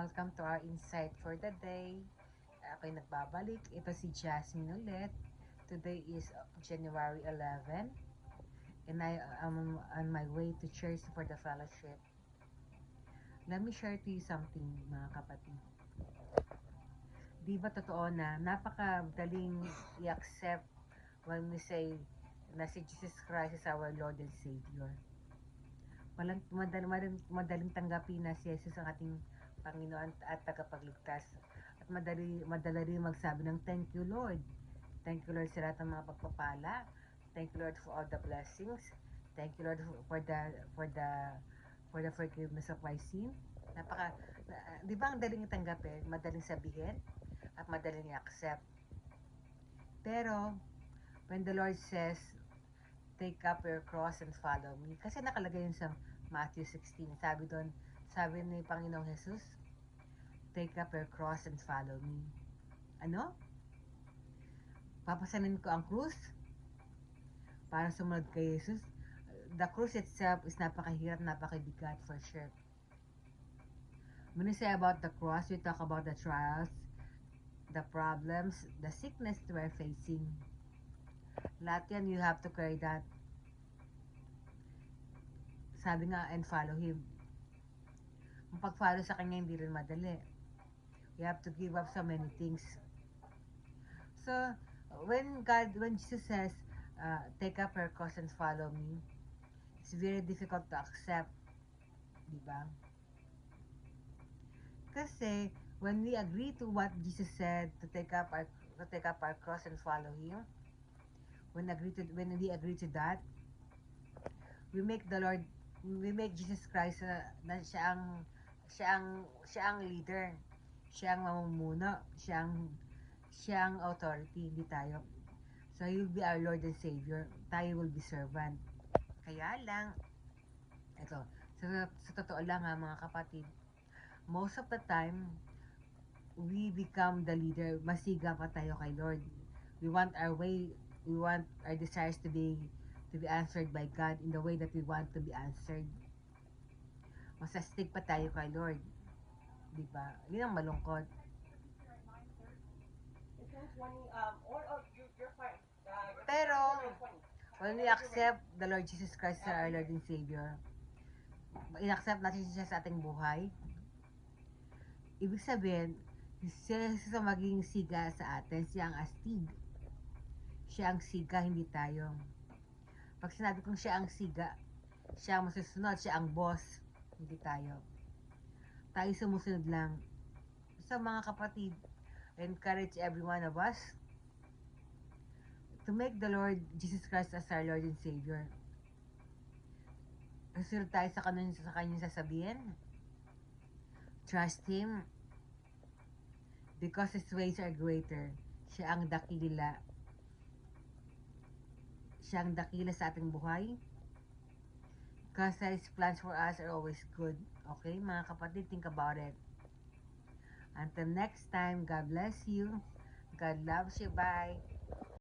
welcome to our insight for the day. Ako'y nagbabalik. Ito si Jasmine ulit. Today is January 11 and I am on my way to church for the fellowship. Let me share to you something, mga kapatid. Di ba totoo na napakadaling i-accept when we say na si Jesus Christ is our Lord and Savior. Madaling tanggapin na si Jesus ang ating Panginoon at tagapagligtas. At madali rin magsabi ng thank you Lord. Thank you Lord sa lahat ng mga pagpapala. Thank you Lord for all the blessings. Thank you Lord for the forgiveness of my sin. Di ba ang daling tanggapin, madaling sabihin, at madaling i-accept. Pero, when the Lord says, take up your cross and follow me, kasi nakalagay yun sa Matthew 16, sabi ni Panginoong Jesus, take up your cross and follow me. Ano? Papasanin ko ang krus para sumunod kay Jesus. The cross itself is napakahirap, napakabigat for sure. When we say about the cross, we talk about the trials, the problems, the sickness that we're facing. Lahat yan, you have to carry that. Sabi nga, and follow Him. Ang pag-follow sa Kanya, hindi rin madali. You have to give up so many things. So, when Jesus says, take up your cross and follow me, it's very difficult to accept. Diba? Kasi, when we agree to what Jesus said, to take up our cross and follow Him, when we agree to that, we make Jesus Christ na siya ang leader, siya ang mamumuno, siya ang authority, hindi tayo. So He will be our Lord and Savior, tayo will be servant. Kaya lang, ito, sa totoo lang ha mga kapatid, most of the time, we become the leader, masiga pa tayo kay Lord. We want our desires to be answered by God in the way that we want to be answered. Masastig pa tayo kay Lord. Diba? Yun ang malungkot. Pero, when we accept the Lord Jesus Christ as our Lord and Savior, in-accept natin siya sa ating buhay, ibig sabihin, siya sa maging siga sa atin, siya ang astig. Siya ang siga, hindi tayo. Pag sinabi kong siya ang siga, siya ang masusunod, siya ang boss, hindi tayo. Tayo sumusunod lang. So mga kapatid, I encourage every one of us to make the Lord Jesus Christ as our Lord and Savior. Susunod tayo sa kanyang sasabihin. Trust Him because His ways are greater. Siya ang dakila. Siya ang dakila sa ating buhay. Because His plans for us are always good. Okay, mga kapatid, think about it. Until next time, God bless you. God loves you. Bye.